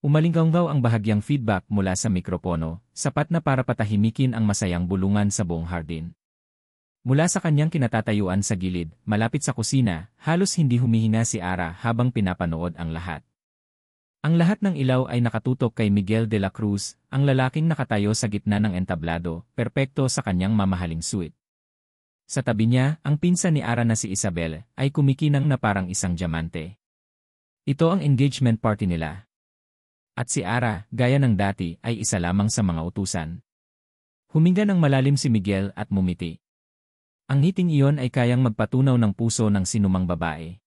Umalinggaw ang bahagyang feedback mula sa mikropono, sapat na para patahimikin ang masayang bulungan sa buong hardin. Mula sa kanyang kinatatayuan sa gilid, malapit sa kusina, halos hindi humihinga si Ara habang pinapanood ang lahat. Ang lahat ng ilaw ay nakatutok kay Miguel de la Cruz, ang lalaking nakatayo sa gitna ng entablado, perpekto sa kanyang mamahaling suite. Sa tabi niya, ang pinsan ni Ara na si Isabel, ay kumikinang na parang isang diamante. Ito ang engagement party nila. At si Ara, gaya ng dati, ay isa lamang sa mga utusan. Huminga ng malalim si Miguel at mumiti. Ang ngiting iyon ay kayang magpatunaw ng puso ng sinumang babae.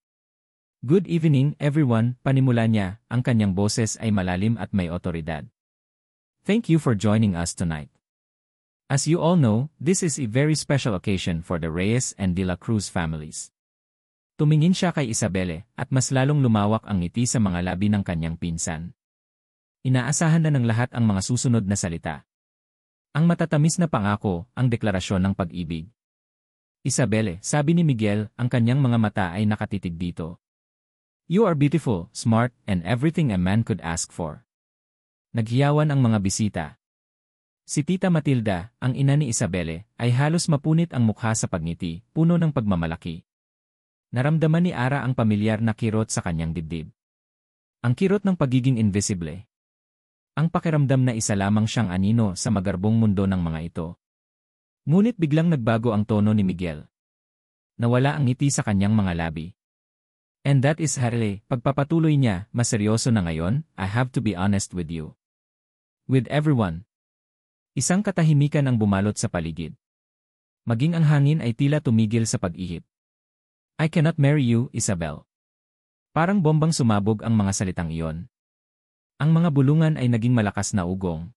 Good evening, everyone, panimula niya, ang kanyang boses ay malalim at may otoridad. Thank you for joining us tonight. As you all know, this is a very special occasion for the Reyes and de la Cruz families. Tumingin siya kay Isabelle, at mas lalong lumawak ang ngiti sa mga labi ng kanyang pinsan. Inaasahan na ng lahat ang mga susunod na salita. Ang matatamis na pangako, ang deklarasyon ng pag-ibig. Isabelle, sabi ni Miguel, ang kanyang mga mata ay nakatitig dito. You are beautiful, smart, and everything a man could ask for. Naghiyawan ang mga bisita. Si Tita Matilda, ang ina ni Isabelle, ay halos mapunit ang mukha sa pagngiti, puno ng pagmamalaki. Naramdaman ni Ara ang pamilyar na kirot sa kanyang dibdib. Ang kirot ng pagiging invisible. Ang pakiramdam na isa lamang siyang anino sa magarbong mundo ng mga ito. Ngunit biglang nagbago ang tono ni Miguel. Nawala ang ngiti sa kanyang mga labi. And that is Harley, pagpapatuloy niya, maseryoso na ngayon, I have to be honest with you. With everyone. Isang katahimikan ang bumalot sa paligid. Maging ang hangin ay tila tumigil sa pag-ihip. I cannot marry you, Isabel. Parang bombang sumabog ang mga salitang iyon. Ang mga bulungan ay naging malakas na ugong.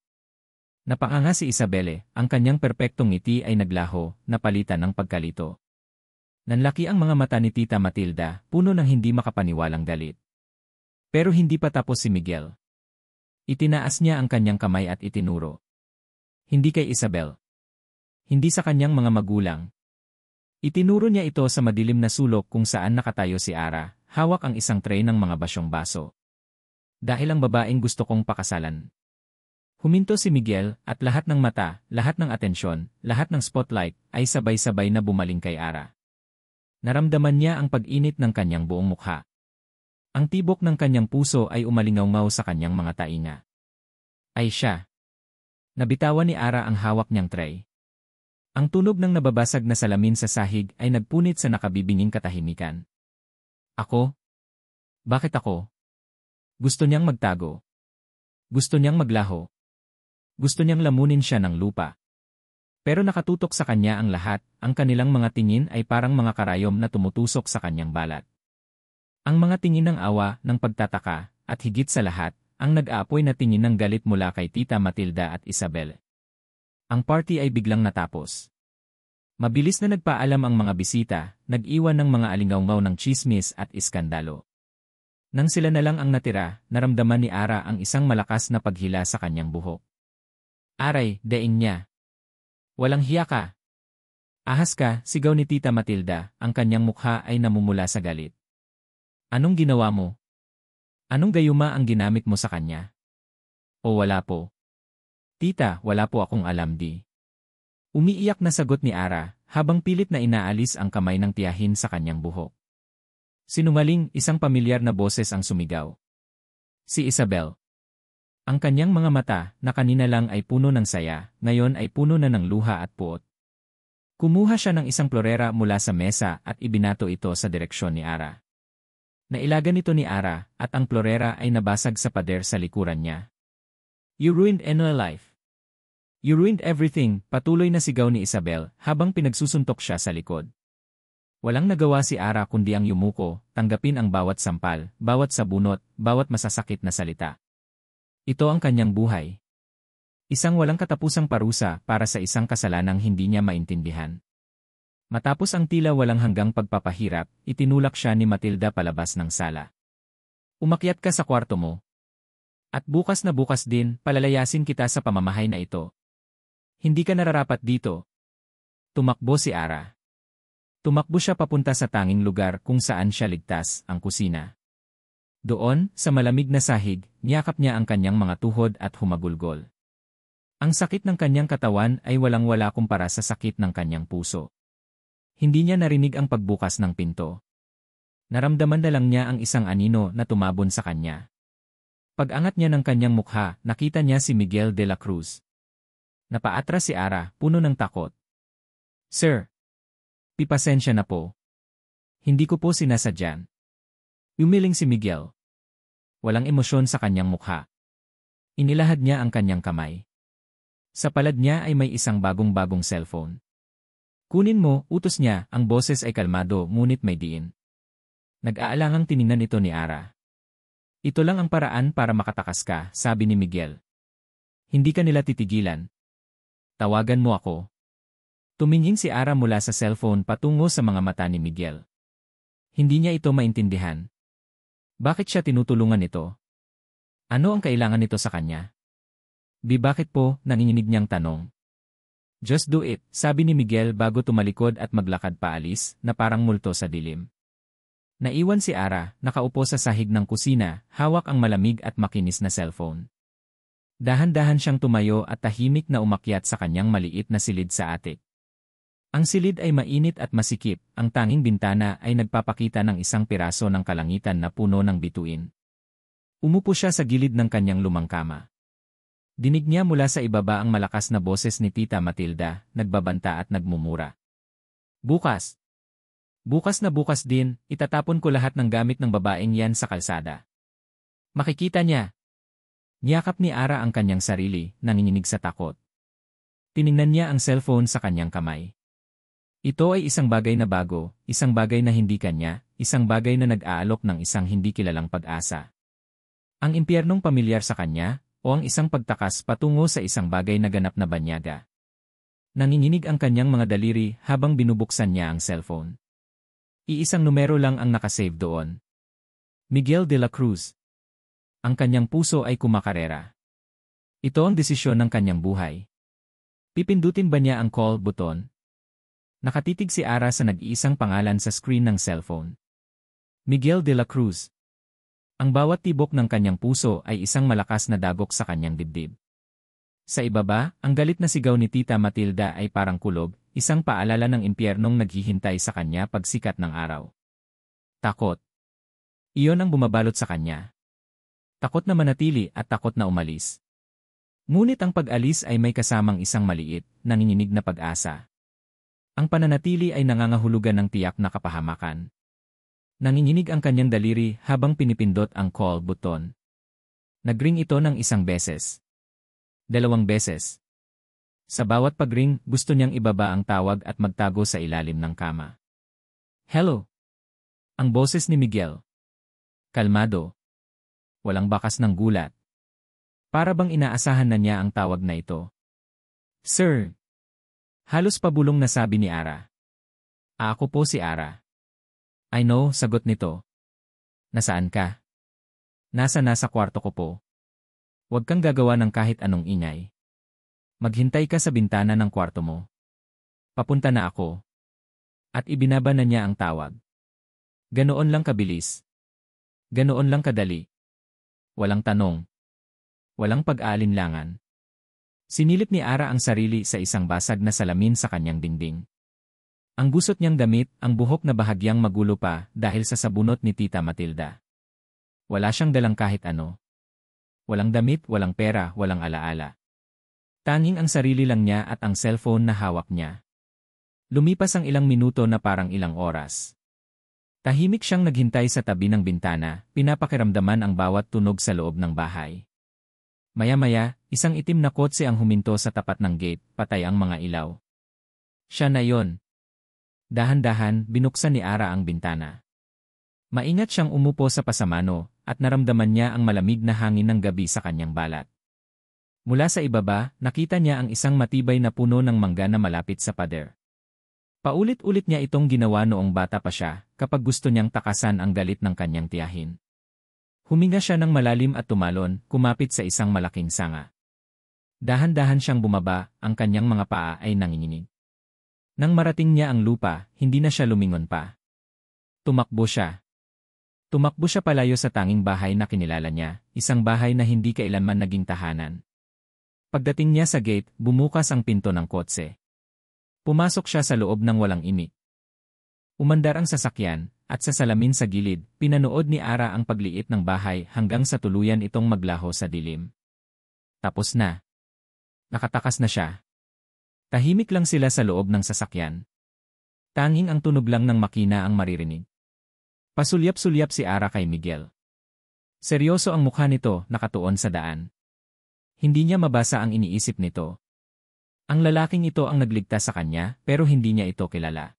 Napanganga si Isabelle, ang kanyang perpektong ngiti ay naglaho, napalitan ng pagkalito. Nanlaki ang mga mata ni Tita Matilda, puno ng hindi makapaniwalang galit. Pero hindi pa tapos si Miguel. Itinaas niya ang kanyang kamay at itinuro. Hindi kay Isabel. Hindi sa kanyang mga magulang. Itinuro niya ito sa madilim na sulok kung saan nakatayo si Ara, hawak ang isang tray ng mga basyong baso. Dahil ang babaeng gusto kong pakasalan. Huminto si Miguel at lahat ng mata, lahat ng atensyon, lahat ng spotlight ay sabay-sabay na bumaling kay Ara. Naramdaman niya ang pag-init ng kanyang buong mukha. Ang tibok ng kanyang puso ay umalingaw-ngaw sa kanyang mga tainga. Ay siya. Nabitawan ni Ara ang hawak niyang tray. Ang tunog ng nababasag na salamin sa sahig ay nagpunit sa nakabibinging katahimikan. Ako? Bakit ako? Gusto niyang magtago. Gusto niyang maglaho. Gusto niyang lamunin siya ng lupa. Pero nakatutok sa kanya ang lahat, ang kanilang mga tingin ay parang mga karayom na tumutusok sa kanyang balat. Ang mga tingin ng awa, ng pagtataka, at higit sa lahat, ang nag-aapoy na tingin ng galit mula kay Tita Matilda at Isabel. Ang party ay biglang natapos. Mabilis na nagpaalam ang mga bisita, nag-iwan ng mga alingaw-ngaw ng tsismis at iskandalo. Nang sila na lang ang natira, naramdaman ni Ara ang isang malakas na paghila sa kanyang buhok. Aray, daing niya. Walang hiya ka. Ahas ka, sigaw ni Tita Matilda, ang kanyang mukha ay namumula sa galit. Anong ginawa mo? Anong gayuma ang ginamit mo sa kanya? O wala po? Tita, wala po akong alam di. Umiiyak na sagot ni Ara, habang pilit na inaalis ang kamay ng tiyahin sa kanyang buhok. Sinungaling, isang pamilyar na boses ang sumigaw. Si Isabel. Ang kanyang mga mata, na kanina lang ay puno ng saya, ngayon ay puno na ng luha at puot. Kumuha siya ng isang florera mula sa mesa at ibinato ito sa direksyon ni Ara. Nailagan ito ni Ara, at ang florera ay nabasag sa pader sa likuran niya. You ruined my life. You ruined everything, patuloy na sigaw ni Isabel habang pinagsusuntok siya sa likod. Walang nagawa si Ara kundi ang yumuko, tanggapin ang bawat sampal, bawat sabunot, bawat masasakit na salita. Ito ang kanyang buhay. Isang walang katapusang parusa para sa isang kasalanang hindi niya maintindihan. Matapos ang tila walang hanggang pagpapahirap, itinulak siya ni Matilda palabas ng sala. Umakyat ka sa kwarto mo. At bukas na bukas din, palalayasin kita sa pamamahay na ito. Hindi ka nararapat dito. Tumakbo si Ara. Tumakbo siya papunta sa tanging lugar kung saan siya ligtas, ang kusina. Doon, sa malamig na sahig, niyakap niya ang kanyang mga tuhod at humagulgol. Ang sakit ng kanyang katawan ay walang-wala kumpara sa sakit ng kanyang puso. Hindi niya narinig ang pagbukas ng pinto. Naramdaman na lang niya ang isang anino na tumabon sa kanya. Pag-angat niya ng kanyang mukha, nakita niya si Miguel de la Cruz. Napaatras si Ara, puno ng takot. Sir, pipasensya na po. Hindi ko po sinasadyan. Umiling si Miguel. Walang emosyon sa kanyang mukha. Inilahad niya ang kanyang kamay. Sa palad niya ay may isang bagong-bagong cellphone. Kunin mo, utos niya, ang boses ay kalmado ngunit may diin. Nag-aalangang tiningnan ito ni Ara. Ito lang ang paraan para makatakas ka, sabi ni Miguel. Hindi ka nila titigilan. Tawagan mo ako. Tumingin si Ara mula sa cellphone patungo sa mga mata ni Miguel. Hindi niya ito maintindihan. Bakit siya tinutulungan ito? Ano ang kailangan nito sa kanya? Bakit po, nanginginig niyang tanong. Just do it, sabi ni Miguel bago tumalikod at maglakad paalis na parang multo sa dilim. Naiwan si Ara, nakaupo sa sahig ng kusina, hawak ang malamig at makinis na cellphone. Dahan-dahan siyang tumayo at tahimik na umakyat sa kanyang maliit na silid sa atik. Ang silid ay mainit at masikip, ang tanging bintana ay nagpapakita ng isang piraso ng kalangitan na puno ng bituin. Umupo siya sa gilid ng kanyang lumang kama. Dinig niya mula sa ibaba ang malakas na boses ni Tita Matilda, nagbabanta at nagmumura. Bukas! Bukas na bukas din, itatapon ko lahat ng gamit ng babaeng yan sa kalsada. Makikita niya. Niyakap ni Ara ang kanyang sarili, nanginginig sa takot. Tiningnan niya ang cellphone sa kanyang kamay. Ito ay isang bagay na bago, isang bagay na hindi kanya, isang bagay na nag-aalok ng isang hindi kilalang pag-asa. Ang impyernong pamilyar sa kanya, o ang isang pagtakas patungo sa isang bagay na ganap na banyaga. Nanginginig ang kanyang mga daliri habang binubuksan niya ang cellphone. Iisang numero lang ang nakasave doon. Miguel de la Cruz. Ang kanyang puso ay kumakarera. Ito ang desisyon ng kanyang buhay. Pipindutin ba niya ang call button? Nakatitig si Ara sa nag-iisang pangalan sa screen ng cellphone. Miguel de la Cruz. Ang bawat tibok ng kanyang puso ay isang malakas na dagok sa kanyang dibdib. Sa ibaba, ang galit na sigaw ni Tita Matilda ay parang kulog, isang paalala ng impyernong naghihintay sa kanya pagsikat ng araw. Takot. Iyon ang bumabalot sa kanya. Takot na manatili at takot na umalis. Ngunit ang pag-alis ay may kasamang isang maliit, nanginginig na pag-asa. Ang pananatili ay nangangahulugan ng tiyak na kapahamakan. Nanginginig ang kanyang daliri habang pinipindot ang call button. Nagring ito ng isang beses. 2 beses. Sa bawat pagring, gusto niyang ibaba ang tawag at magtago sa ilalim ng kama. Hello? Ang boses ni Miguel. Kalmado. Walang bakas ng gulat. Para bang inaasahan na niya ang tawag na ito. Sir. Halos pabulong na sabi ni Ara. Ako po si Ara. I know, sagot nito. Nasaan ka? Nasa kwarto ko po. Huwag kang gagawa ng kahit anong ingay. Maghintay ka sa bintana ng kwarto mo. Papunta na ako. At ibinaba na niya ang tawag. Ganoon lang kabilis. Ganoon lang kadali. Walang tanong. Walang pag-aalinlangan. Sinilip ni Ara ang sarili sa isang basag na salamin sa kanyang dingding. Ang gusot niyang damit, ang buhok na bahagyang magulo pa dahil sa sabunot ni Tita Matilda. Wala siyang dalang kahit ano. Walang damit, walang pera, walang alaala. Tanging ang sarili lang niya at ang cellphone na hawak niya. Lumipas ang ilang minuto na parang ilang oras. Tahimik siyang naghintay sa tabi ng bintana, pinapakiramdaman ang bawat tunog sa loob ng bahay. Maya-maya, isang itim na kotse ang huminto sa tapat ng gate, patay ang mga ilaw. Siya na yon. Dahan-dahan, binuksan ni Ara ang bintana. Maingat siyang umupo sa pasamano, at naramdaman niya ang malamig na hangin ng gabi sa kanyang balat. Mula sa ibaba, nakita niya ang isang matibay na puno ng mangga na malapit sa pader. Paulit-ulit niya itong ginawa noong bata pa siya, kapag gusto niyang takasan ang galit ng kanyang tiyahin. Huminga siya ng malalim at tumalon, kumapit sa isang malaking sanga. Dahan-dahan siyang bumaba, ang kanyang mga paa ay nanginginig. Nang marating niya ang lupa, hindi na siya lumingon pa. Tumakbo siya. Tumakbo siya palayo sa tanging bahay na kinilala niya, isang bahay na hindi kailanman naging tahanan. Pagdating niya sa gate, bumukas ang pinto ng kotse. Pumasok siya sa loob ng walang imik. Umandar ang sasakyan, at sa salamin sa gilid, pinanood ni Ara ang pagliit ng bahay hanggang sa tuluyan itong maglaho sa dilim. Tapos na. Nakatakas na siya. Tahimik lang sila sa loob ng sasakyan. Tanging ang tunog lang ng makina ang maririnig. Pasulyap-sulyap si Ara kay Miguel. Seryoso ang mukha nito, nakatuon sa daan. Hindi niya mabasa ang iniisip nito. Ang lalaking ito ang nagligtas sa kanya, pero hindi niya ito kilala.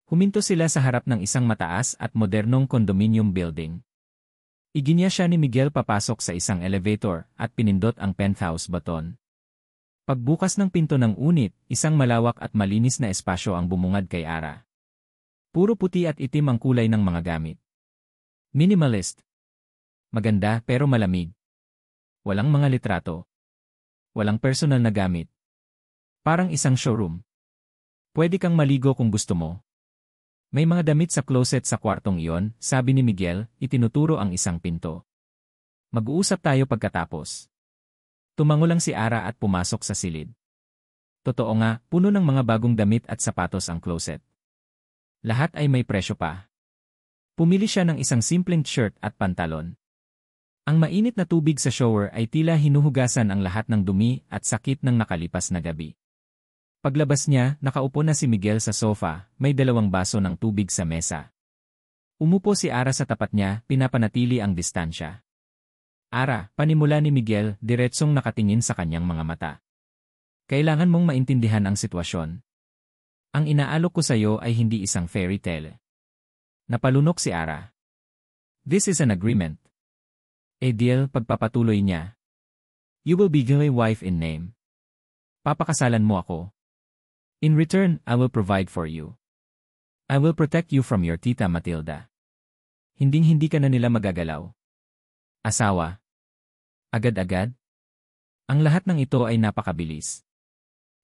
Huminto sila sa harap ng isang mataas at modernong condominium building. Iginya siya ni Miguel papasok sa isang elevator at pinindot ang penthouse button. Pagbukas ng pinto ng unit, isang malawak at malinis na espasyo ang bumungad kay Ara. Puro puti at itim ang kulay ng mga gamit. Minimalist. Maganda pero malamig. Walang mga litrato. Walang personal na gamit. Parang isang showroom. Pwede kang maligo kung gusto mo. May mga damit sa closet sa kwartong iyon, sabi ni Miguel, itinuturo ang isang pinto. Mag-uusap tayo pagkatapos. Tumango lang si Ara at pumasok sa silid. Totoo nga, puno ng mga bagong damit at sapatos ang closet. Lahat ay may presyo pa. Pumili siya ng isang simpleng shirt at pantalon. Ang mainit na tubig sa shower ay tila hinuhugasan ang lahat ng dumi at sakit ng nakalipas na gabi. Paglabas niya, nakaupo na si Miguel sa sofa, may 2 baso ng tubig sa mesa. Umupo si Ara sa tapat niya, pinapanatili ang distansya. Ara, panimula ni Miguel, diretsong nakatingin sa kanyang mga mata. Kailangan mong maintindihan ang sitwasyon. Ang inaalok ko sa iyo ay hindi isang fairy tale. Napalunok si Ara. This is an agreement. A deal, pagpapatuloy niya. You will be my wife in name. Papakasalan mo ako. In return, I will provide for you. I will protect you from your tita Matilda. Hinding-hindi ka na nila magagalaw. Asawa. Agad-agad? Ang lahat ng ito ay napakabilis.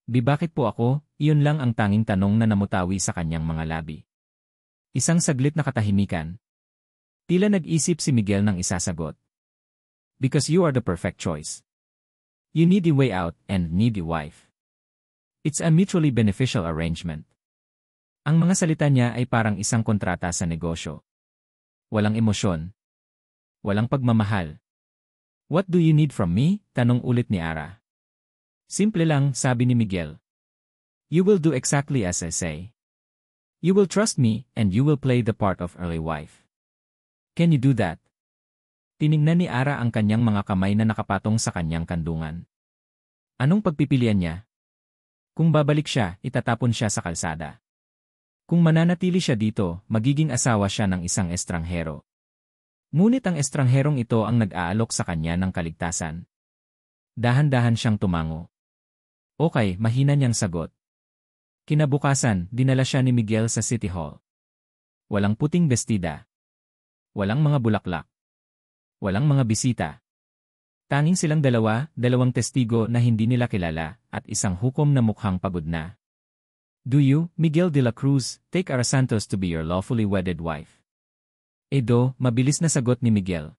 Bakit po ako? Iyon lang ang tanging tanong na namutawi sa kanyang mga labi. Isang saglit na katahimikan. Tila nag-isip si Miguel ng isasagot. Because you are the perfect choice. You need a way out and need a wife. It's a mutually beneficial arrangement. Ang mga salita niya ay parang isang kontrata sa negosyo. Walang emosyon. Walang pagmamahal. What do you need from me? Tanong ulit ni Ara. Simple lang, sabi ni Miguel. You will do exactly as I say. You will trust me, and you will play the part of early wife. Can you do that? Tiningnan ni Ara ang kanyang mga kamay na nakapatong sa kanyang kandungan. Anong pagpipilian niya? Kung babalik siya, itatapon siya sa kalsada. Kung mananatili siya dito, magiging asawa siya ng isang estranghero. Ngunit ang estrangherong ito ang nag-aalok sa kanya ng kaligtasan. Dahan-dahan siyang tumango. Okay, mahina niyang sagot. Kinabukasan, dinala siya ni Miguel sa City Hall. Walang puting bestida. Walang mga bulaklak. Walang mga bisita. Tanging silang 2 testigo na hindi nila kilala, at isang hukom na mukhang pagod na. Do you, Miguel de la Cruz, take Ara Santos to be your lawfully wedded wife? Edo, mabilis na sagot ni Miguel.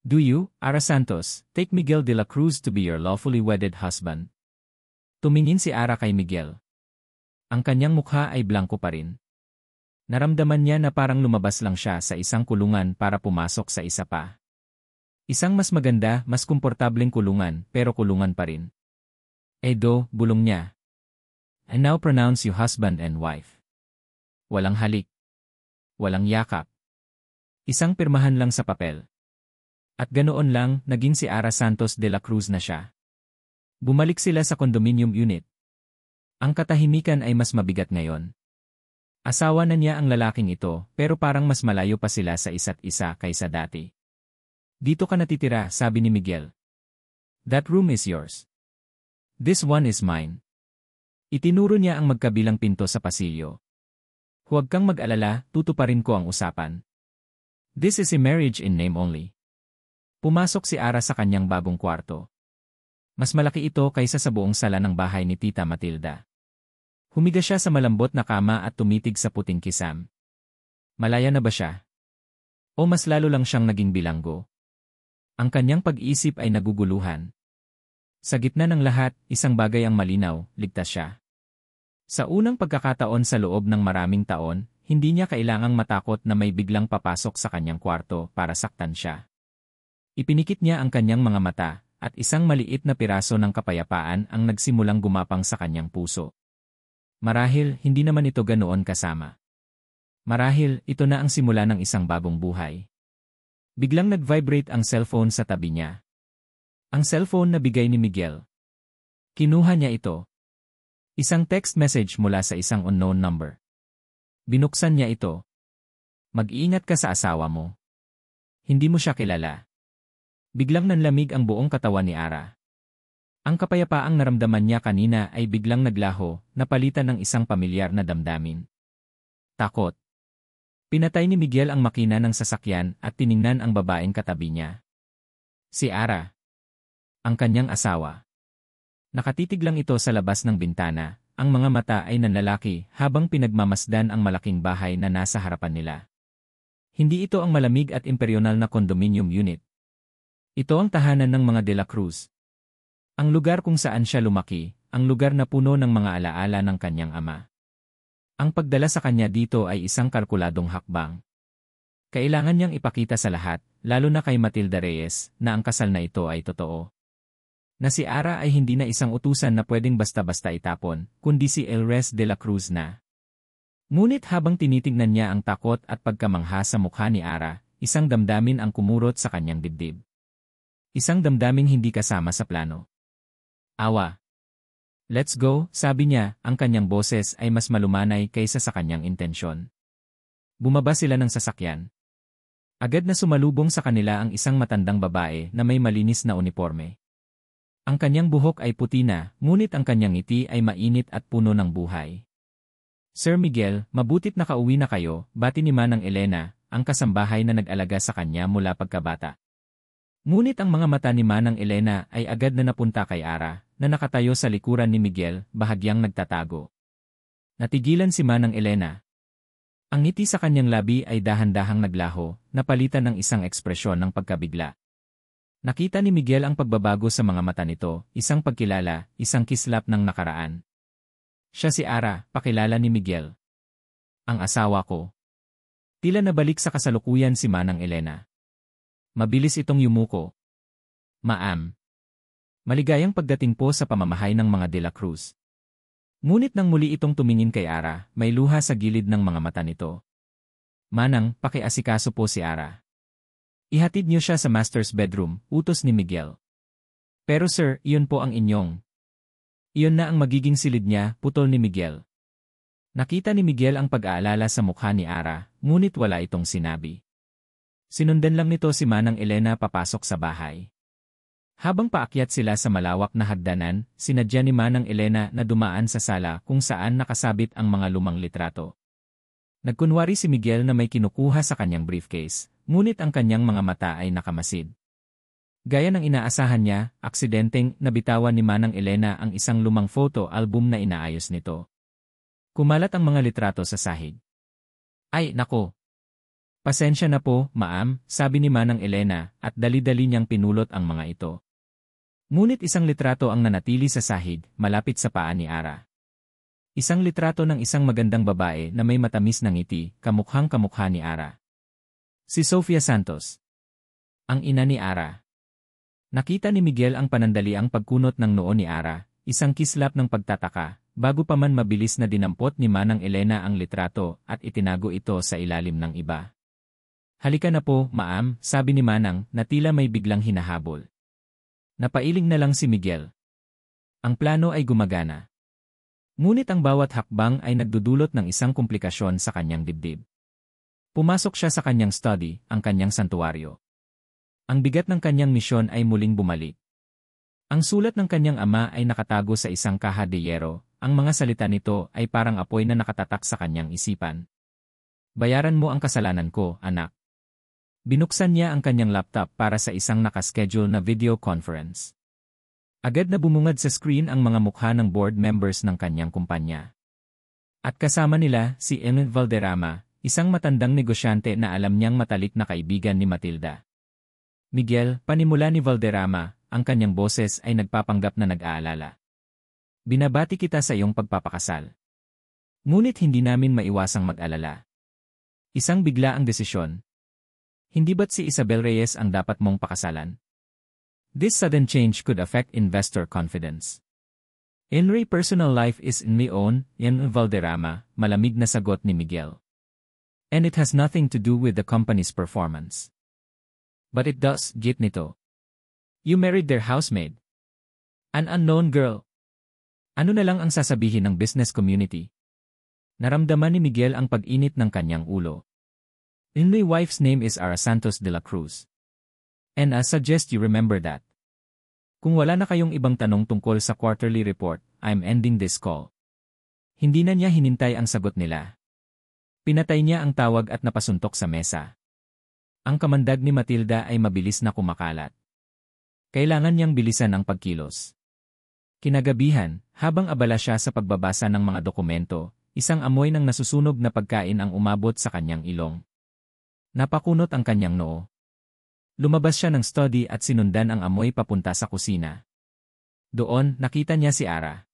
Do you, Ara Santos, take Miguel de la Cruz to be your lawfully wedded husband? Tumingin si Ara kay Miguel. Ang kanyang mukha ay blanko pa rin. Naramdaman niya na parang lumabas lang siya sa isang kulungan para pumasok sa isa pa. Isang mas maganda, mas komportableng kulungan, pero kulungan pa rin. Edo, bulong niya. I now pronounce you husband and wife. Walang halik. Walang yakap. Isang pirmahan lang sa papel. At ganoon lang, naging si Ara Santos de la Cruz na siya. Bumalik sila sa condominium unit. Ang katahimikan ay mas mabigat ngayon. Asawa na niya ang lalaking ito, pero parang mas malayo pa sila sa isa't isa kaysa dati. Dito ka natitira, sabi ni Miguel. That room is yours. This one is mine. Itinuro niya ang magkabilang pinto sa pasilyo. Huwag kang mag-alala, tutuparin ko ang usapan. This is a marriage in name only. Pumasok si Ara sa kanyang bagong kwarto. Mas malaki ito kaysa sa buong sala ng bahay ni Tita Matilda. Humiga siya sa malambot na kama at tumitig sa puting kisam. Malaya na ba siya? O mas lalo lang siyang naging bilanggo? Ang kanyang pag-iisip ay naguguluhan. Sa gitna ng lahat, isang bagay ang malinaw, ligtas siya. Sa unang pagkakataon sa loob ng maraming taon, hindi niya kailangang matakot na may biglang papasok sa kanyang kwarto para saktan siya. Ipinikit niya ang kanyang mga mata, at isang maliit na piraso ng kapayapaan ang nagsimulang gumapang sa kanyang puso. Marahil, hindi naman ito ganoon kasama. Marahil, ito na ang simula ng isang bagong buhay. Biglang nag-vibrate ang cellphone sa tabi niya. Ang cellphone na bigay ni Miguel. Kinuha niya ito. Isang text message mula sa isang unknown number. Binuksan niya ito. Mag-iingat ka sa asawa mo. Hindi mo siya kilala. Biglang nanlamig ang buong katawan ni Ara. Ang kapayapaang naramdaman niya kanina ay biglang naglaho, napalitan ng isang pamilyar na damdamin. Takot. Pinatay ni Miguel ang makina ng sasakyan at tiningnan ang babaeng katabi niya. Si Ara. Ang kanyang asawa. Nakatitig lang ito sa labas ng bintana, ang mga mata ay nanlalaki habang pinagmamasdan ang malaking bahay na nasa harapan nila. Hindi ito ang malamig at imperial na condominium unit. Ito ang tahanan ng mga De La Cruz. Ang lugar kung saan siya lumaki, ang lugar na puno ng mga alaala ng kanyang ama. Ang pagdala sa kanya dito ay isang kalkuladong hakbang. Kailangan niyang ipakita sa lahat, lalo na kay Matilda Reyes, na ang kasal na ito ay totoo. Na si Ara ay hindi na isang utusan na pwedeng basta-basta itapon, kundi si Elres de la Cruz na. Ngunit habang tinitignan niya ang takot at pagkamangha sa mukha ni Ara, isang damdamin ang kumurot sa kanyang dibdib. Isang damdaming hindi kasama sa plano. Awa. Let's go, sabi niya, ang kanyang boses ay mas malumanay kaysa sa kanyang intensyon. Bumaba sila ng sasakyan. Agad na sumalubong sa kanila ang isang matandang babae na may malinis na uniforme. Ang kanyang buhok ay puti na, ngunit ang kanyang ngiti ay mainit at puno ng buhay. Sir Miguel, mabutit nakauwi na kayo, bati ni Manang Elena, ang kasambahay na nag-alaga sa kanya mula pagkabata. Ngunit ang mga mata ni Manang Elena ay agad na napunta kay Ara, na nakatayo sa likuran ni Miguel, bahagyang nagtatago. Natigilan si Manang Elena. Ang ngiti sa kanyang labi ay dahan-dahang naglaho, napalitan ng isang ekspresyon ng pagkabigla. Nakita ni Miguel ang pagbabago sa mga mata nito, isang pagkilala, isang kislap ng nakaraan. Siya si Ara, pakilala ni Miguel. Ang asawa ko. Tila nabalik sa kasalukuyan si Manang Elena. Mabilis itong yumuko. Ma'am. Maligayang pagdating po sa pamamahay ng mga De La Cruz. Ngunit nang muli itong tumingin kay Ara, may luha sa gilid ng mga mata nito. Manang, pakiasikaso po si Ara. Ihatid niyo siya sa master's bedroom, utos ni Miguel. Pero sir, iyon po ang inyong. Iyon na ang magiging silid niya, putol ni Miguel. Nakita ni Miguel ang pag-aalala sa mukha ni Ara, ngunit wala itong sinabi. Sinundan lang nito si Manang Elena papasok sa bahay. Habang paakyat sila sa malawak na hagdanan, sinadya ni Manang Elena na dumaan sa sala kung saan nakasabit ang mga lumang litrato. Nagkunwari si Miguel na may kinukuha sa kanyang briefcase, ngunit ang kanyang mga mata ay nakamasid. Gaya ng inaasahan niya, aksidenteng nabitawan ni Manang Elena ang isang lumang photo album na inaayos nito. Kumalat ang mga litrato sa sahig. Ay, nako! Pasensya na po, ma'am, sabi ni Manang Elena, at dali-dali niyang pinulot ang mga ito. Ngunit isang litrato ang nanatili sa sahig, malapit sa paa ni Ara. Isang litrato ng isang magandang babae na may matamis na ngiti, kamukhang-kamukha ni Ara. Si Sofia Santos. Ang ina ni Ara. Nakita ni Miguel ang panandaliang pagkunot ng noo ni Ara, isang kislap ng pagtataka, bago pa man mabilis na dinampot ni Manang Elena ang litrato at itinago ito sa ilalim ng iba. Halika na po, ma'am, sabi ni Manang na tila may biglang hinahabol. Napailing na lang si Miguel. Ang plano ay gumagana. Ngunit ang bawat hakbang ay nagdudulot ng isang komplikasyon sa kanyang dibdib. Pumasok siya sa kanyang study, ang kanyang santuwaryo. Ang bigat ng kanyang misyon ay muling bumalik. Ang sulat ng kanyang ama ay nakatago sa isang kaha de yero, ang mga salita nito ay parang apoy na nakatatak sa kanyang isipan. Bayaran mo ang kasalanan ko, anak. Binuksan niya ang kanyang laptop para sa isang nakaschedule na video conference. Agad na bumungad sa screen ang mga mukha ng board members ng kanyang kumpanya. At kasama nila si Emil Valderrama, isang matandang negosyante na alam niyang matalik na kaibigan ni Matilda. Miguel, panimula ni Valderrama, ang kanyang boses ay nagpapanggap na nag-aalala. Binabati kita sa iyong pagpapakasal. Ngunit hindi namin maiwasang mag-alala. Isang bigla ang desisyon. Hindi ba't si Isabel Reyes ang dapat mong pakasalan? This sudden change could affect investor confidence. Henry, personal life is in my own, yan Valderrama, malamig na sagot ni Miguel. And it has nothing to do with the company's performance. But it does, git nito. You married their housemaid. An unknown girl. Ano na lang ang sasabihin ng business community? Naramdaman ni Miguel ang pag-init ng kanyang ulo. My wife's name is Ara Santos de la Cruz. And I suggest you remember that. Kung wala na kayong ibang tanong tungkol sa quarterly report, I'm ending this call. Hindi na niya hinintay ang sagot nila. Pinatay niya ang tawag at napasuntok sa mesa. Ang kamandag ni Matilda ay mabilis na kumakalat. Kailangan niyang bilisan ang pagkilos. Kinagabihan, habang abala siya sa pagbabasa ng mga dokumento, isang amoy ng nasusunog na pagkain ang umabot sa kanyang ilong. Napakunot ang kanyang noo. Lumabas siya ng study at sinundan ang amoy papunta sa kusina. Doon, nakita niya si Ara.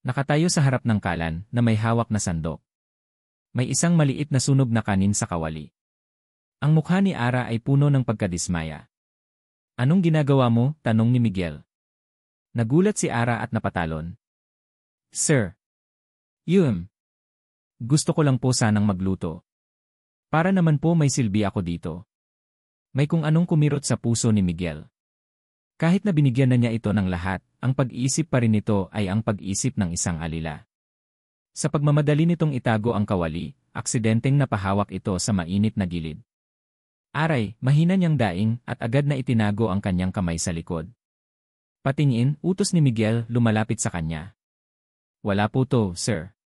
Nakatayo sa harap ng kalan na may hawak na sandok. May isang maliit na sunog na kanin sa kawali. Ang mukha ni Ara ay puno ng pagkadismaya. Anong ginagawa mo? Tanong ni Miguel. Nagulat si Ara at napatalon. Sir. Gusto ko lang po sanang magluto. Para naman po may silbi ako dito. May kung anong kumirot sa puso ni Miguel. Kahit na binigyan na niya ito ng lahat, ang pag-iisip pa rin nito ay ang pag-isip ng isang alila. Sa pagmamadali nitong itago ang kawali, aksidenteng napahawak ito sa mainit na gilid. Aray, mahina niyang daing at agad na itinago ang kanyang kamay sa likod. Patingin, utos ni Miguel, lumalapit sa kanya. Wala po to, sir.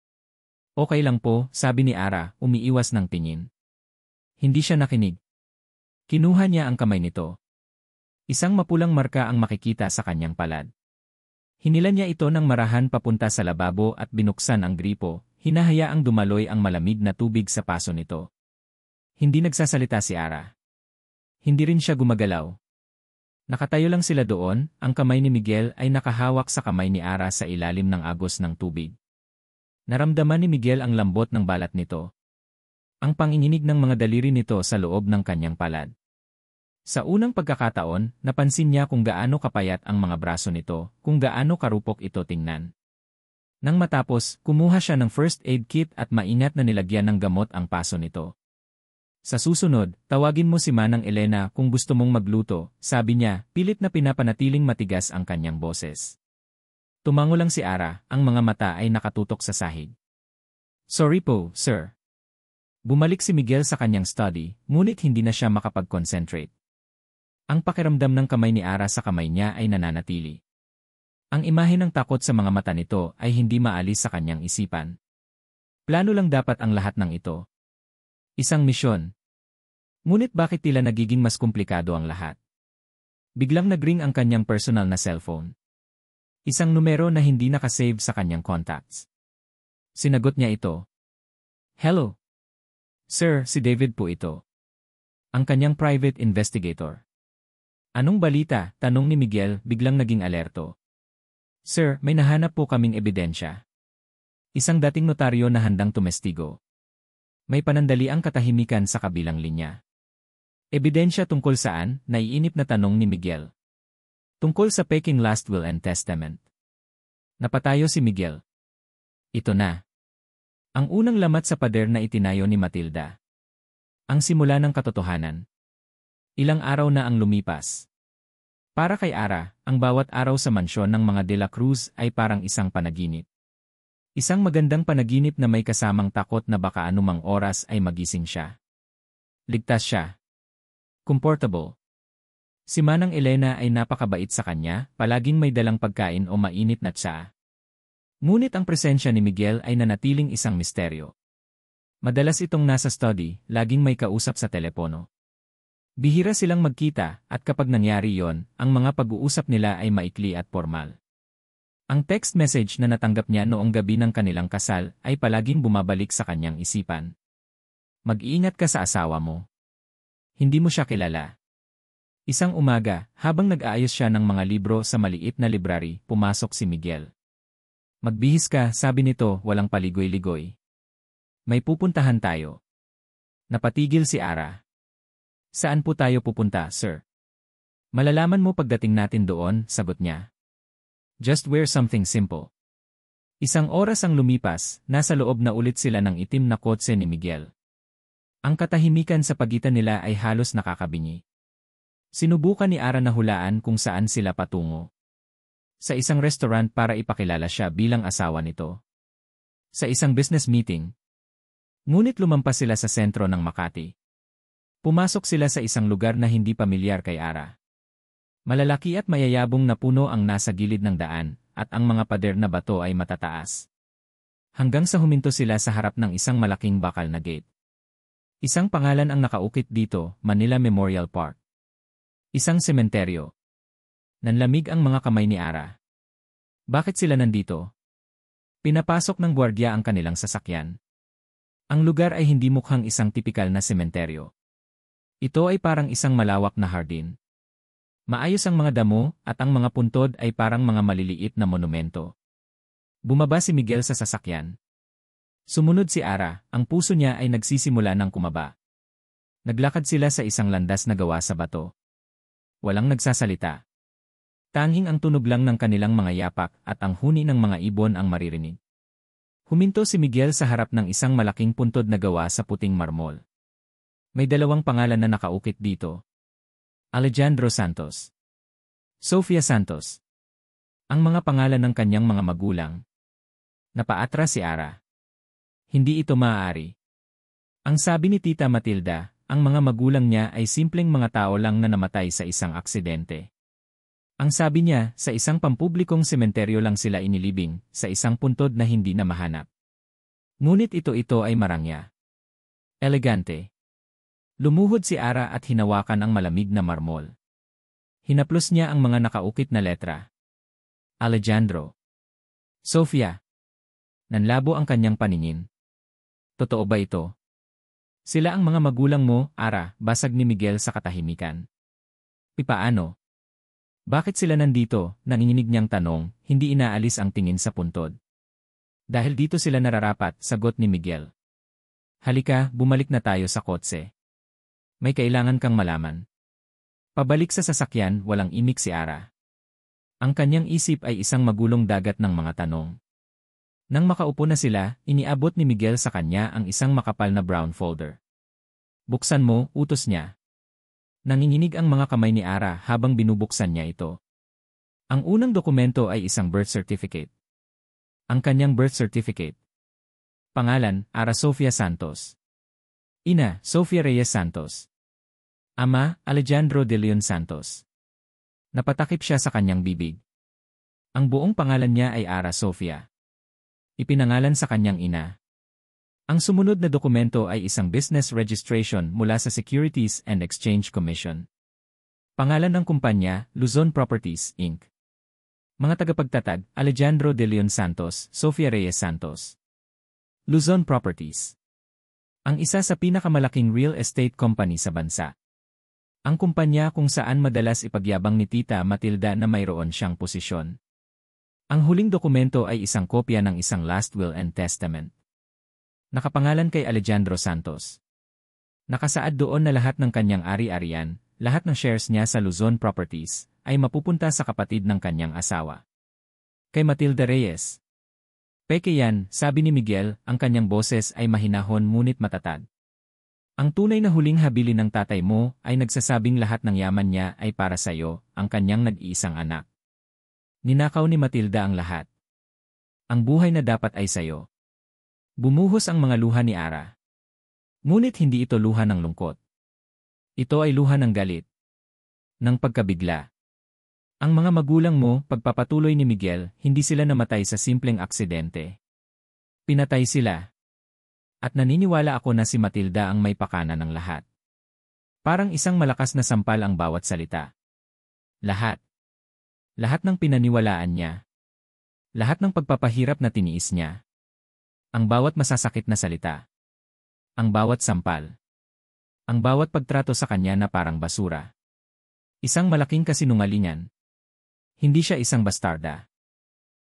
Okay lang po, sabi ni Ara, umiiwas ng tingin. Hindi siya nakinig. Kinuha niya ang kamay nito. Isang mapulang marka ang makikita sa kanyang palad. Hinila niya ito ng marahan papunta sa lababo at binuksan ang gripo, hinahayaang dumaloy ang malamig na tubig sa paso nito. Hindi nagsasalita si Ara. Hindi rin siya gumagalaw. Nakatayo lang sila doon, ang kamay ni Miguel ay nakahawak sa kamay ni Ara sa ilalim ng agos ng tubig. Naramdaman ni Miguel ang lambot ng balat nito. Ang panginginig ng mga daliri nito sa loob ng kanyang palad. Sa unang pagkakataon, napansin niya kung gaano kapayat ang mga braso nito, kung gaano karupok ito tingnan. Nang matapos, kumuha siya ng first aid kit at maingat na nilagyan ng gamot ang paso nito. Sa susunod, tawagin mo si Manang Elena kung gusto mong magluto, sabi niya, pilit na pinapanatiling matigas ang kanyang boses. Tumango lang si Ara, ang mga mata ay nakatutok sa sahig. Sorry po, sir. Bumalik si Miguel sa kanyang study, ngunit hindi na siya makapag-concentrate. Ang pakiramdam ng kamay ni Ara sa kamay niya ay nananatili. Ang imahe ng takot sa mga mata nito ay hindi maalis sa kanyang isipan. Plano lang dapat ang lahat ng ito. Isang misyon. Ngunit bakit tila nagiging mas komplikado ang lahat? Biglang nagring ang kanyang personal na cellphone. Isang numero na hindi nakasave sa kanyang contacts. Sinagot niya ito. Hello. Sir, si David po ito. Ang kanyang private investigator. Anong balita? Tanong ni Miguel, biglang naging alerto. Sir, may nahanap po kaming ebidensya. Isang dating notaryo na handang tumestigo. May panandaliang katahimikan sa kabilang linya. Ebidensya tungkol saan? Naiinip na tanong ni Miguel. Tungkol sa peking last will and testament. Napatayo si Miguel. Ito na. Ang unang lamat sa pader na itinayo ni Matilda. Ang simula ng katotohanan. Ilang araw na ang lumipas. Para kay Ara, ang bawat araw sa mansyon ng mga De La Cruz ay parang isang panaginip. Isang magandang panaginip na may kasamang takot na baka anumang oras ay magising siya. Ligtas siya. Comfortable. Si Manang Elena ay napakabait sa kanya, palaging may dalang pagkain o mainit na tsaa. Ngunit ang presensya ni Miguel ay nanatiling isang misteryo. Madalas itong nasa study, laging may kausap sa telepono. Bihira silang magkita at kapag nangyari yon, ang mga pag-uusap nila ay maikli at formal. Ang text message na natanggap niya noong gabi ng kanilang kasal ay palaging bumabalik sa kanyang isipan. Mag-iingat ka sa asawa mo. Hindi mo siya kilala. Isang umaga, habang nag-aayos siya ng mga libro sa maliit na library, pumasok si Miguel. Magbihis ka, sabi nito, walang paligoy-ligoy. May pupuntahan tayo. Napatigil si Ara. Saan po tayo pupunta, sir? Malalaman mo pagdating natin doon, sagot niya. Just wear something simple. Isang oras ang lumipas, nasa loob na ulit sila ng itim na kotse ni Miguel. Ang katahimikan sa pagitan nila ay halos nakakabingi. Sinubukan ni Ara na hulaan kung saan sila patungo. Sa isang restaurant para ipakilala siya bilang asawa nito. Sa isang business meeting. Ngunit lumampas sila sa sentro ng Makati. Pumasok sila sa isang lugar na hindi pamilyar kay Ara. Malalaki at mayayabong na puno ang nasa gilid ng daan, at ang mga pader na bato ay matataas. Hanggang sa huminto sila sa harap ng isang malaking bakal na gate. Isang pangalan ang nakaukit dito, Manila Memorial Park. Isang sementeryo. Nanlamig ang mga kamay ni Ara. Bakit sila nandito? Pinapasok ng gwardiya ang kanilang sasakyan. Ang lugar ay hindi mukhang isang tipikal na sementeryo. Ito ay parang isang malawak na hardin. Maayos ang mga damo at ang mga puntod ay parang mga maliliit na monumento. Bumaba si Miguel sa sasakyan. Sumunod si Ara, ang puso niya ay nagsisimula ng kumaba. Naglakad sila sa isang landas na gawa sa bato. Walang nagsasalita. Tanging ang tunog lang ng kanilang mga yapak at ang huni ng mga ibon ang maririnig. Huminto si Miguel sa harap ng isang malaking puntod na gawa sa puting marmol. May dalawang pangalan na nakaukit dito. Alejandro Santos. Sofia Santos. Ang mga pangalan ng kanyang mga magulang. Napaatras si Ara. Hindi ito maaari. Ang sabi ni Tita Matilda, ang mga magulang niya ay simpleng mga tao lang na namatay sa isang aksidente. Ang sabi niya, sa isang pampublikong sementeryo lang sila inilibing, sa isang puntod na hindi na mahanap. Ngunit ito ay marangya. Elegante. Lumuhod si Ara at hinawakan ang malamig na marmol. Hinaplos niya ang mga nakaukit na letra. Alejandro. Sofia. Nanlabo ang kanyang paningin. Totoo ba ito? Sila ang mga magulang mo, Ara, basag ni Miguel sa katahimikan. Paano? Bakit sila nandito? Nanginginig niyang tanong, hindi inaalis ang tingin sa puntod. Dahil dito sila nararapat, sagot ni Miguel. Halika, bumalik na tayo sa kotse. May kailangan kang malaman. Pabalik sa sasakyan, walang imik si Ara. Ang kanyang isip ay isang magulong dagat ng mga tanong. Nang makaupo na sila, iniabot ni Miguel sa kanya ang isang makapal na brown folder. Buksan mo, utos niya. Nanginginig ang mga kamay ni Ara habang binubuksan niya ito. Ang unang dokumento ay isang birth certificate. Ang kanyang birth certificate. Pangalan, Ara Sofia Santos. Ina, Sofia Reyes Santos. Ama, Alejandro de Leon Santos. Napatakip siya sa kanyang bibig. Ang buong pangalan niya ay Ara Sofia. Ipinangalan sa kanyang ina. Ang sumunod na dokumento ay isang business registration mula sa Securities and Exchange Commission. Pangalan ng kumpanya, Luzon Properties, Inc. Mga tagapagtatag, Alejandro de Leon Santos, Sofia Reyes Santos. Luzon Properties. Ang isa sa pinakamalaking real estate company sa bansa. Ang kumpanya kung saan madalas ipagyabang ni Tita Matilda na mayroon siyang posisyon. Ang huling dokumento ay isang kopya ng isang last will and testament. Nakapangalan kay Alejandro Santos. Nakasaad doon na lahat ng kanyang ari-arian, lahat ng shares niya sa Luzon Properties, ay mapupunta sa kapatid ng kanyang asawa. Kay Matilda Reyes. Peke yan, sabi ni Miguel, ang kanyang boses ay mahinahon ngunit matatag. Ang tunay na huling habilin ng tatay mo ay nagsasabing lahat ng yaman niya ay para sa iyo, ang kanyang nag-iisang anak. Ninakaw ni Matilda ang lahat. Ang buhay na dapat ay sayo. Bumuhos ang mga luha ni Ara. Ngunit hindi ito luha ng lungkot. Ito ay luha ng galit. Ng pagkabigla. Ang mga magulang mo, pagpapatuloy ni Miguel, hindi sila namatay sa simpleng aksidente. Pinatay sila. At naniniwala ako na si Matilda ang may pakana ng lahat. Parang isang malakas na sampal ang bawat salita. Lahat. Lahat ng pinaniwalaan niya. Lahat ng pagpapahirap na tiniis niya. Ang bawat masasakit na salita. Ang bawat sampal. Ang bawat pagtrato sa kanya na parang basura. Isang malaking kasinungalingan. Hindi siya isang bastarda.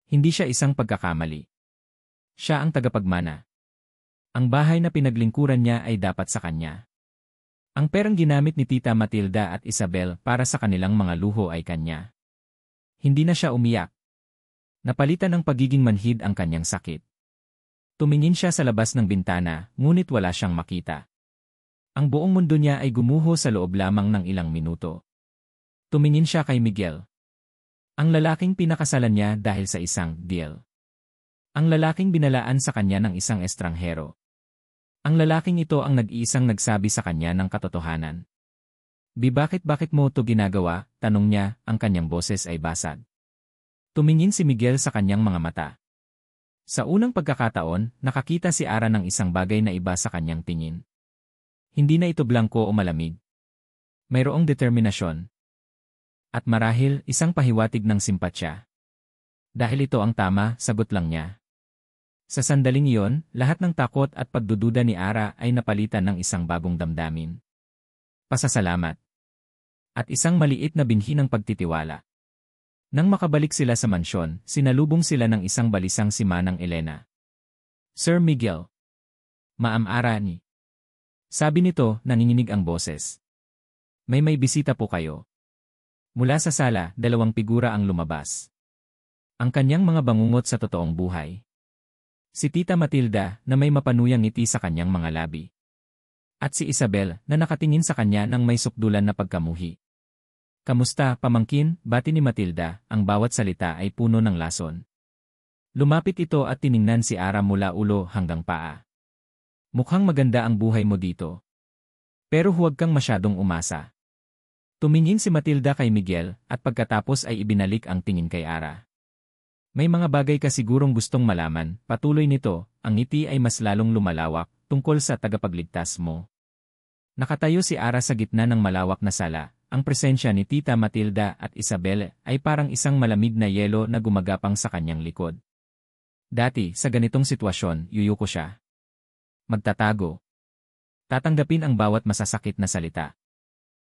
Hindi siya isang pagkakamali. Siya ang tagapagmana. Ang bahay na pinaglingkuran niya ay dapat sa kanya. Ang perang ginamit ni Tita Matilda at Isabel para sa kanilang mga luho ay kanya. Hindi na siya umiyak. Napalitan ng pagiging manhid ang kanyang sakit. Tumingin siya sa labas ng bintana, ngunit wala siyang makita. Ang buong mundo niya ay gumuho sa loob lamang ng ilang minuto. Tumingin siya kay Miguel. Ang lalaking pinakasalan niya dahil sa isang deal. Ang lalaking binalaan sa kanya ng isang estranghero. Ang lalaking ito ang nag-iisang nagsabi sa kanya ng katotohanan. Bakit mo to ginagawa? Tanong niya, ang kanyang boses ay basag. Tumingin si Miguel sa kanyang mga mata. Sa unang pagkakataon, nakakita si Ara ng isang bagay na iba sa kanyang tingin. Hindi na ito blanko o malamig. Mayroong determinasyon. At marahil, isang pahiwatig ng simpatsya. Dahil ito ang tama, sagot lang niya. Sa sandaling iyon, lahat ng takot at pagdududa ni Ara ay napalitan ng isang bagong damdamin. Pasasalamat. At isang maliit na binhi ng pagtitiwala. Nang makabalik sila sa mansyon, sinalubong sila ng isang balisang si Manang Elena. Sir Miguel. Maam Ara ni. Sabi nito, nanginginig ang boses. May bisita po kayo. Mula sa sala, dalawang figura ang lumabas. Ang kanyang mga bangungot sa totoong buhay. Si Tita Matilda na may mapanuyang ngiti sa kanyang mga labi. At si Isabel na nakatingin sa kanya ng may sukdulan na pagkamuhi. Kamusta, pamangkin? Bati ni Matilda, ang bawat salita ay puno ng lason. Lumapit ito at tiningnan si Ara mula ulo hanggang paa. Mukhang maganda ang buhay mo dito. Pero huwag kang masyadong umasa. Tumingin si Matilda kay Miguel at pagkatapos ay ibinalik ang tingin kay Ara. May mga bagay ka sigurong gustong malaman, patuloy nito, ang ngiti ay mas lalong lumalawak tungkol sa tagapagligtas mo. Nakatayo si Ara sa gitna ng malawak na sala, ang presensya ni Tita Matilda at Isabel ay parang isang malamig na yelo na gumagapang sa kanyang likod. Dati, sa ganitong sitwasyon, yuyuko siya. Magtatago. Tatanggapin ang bawat masasakit na salita.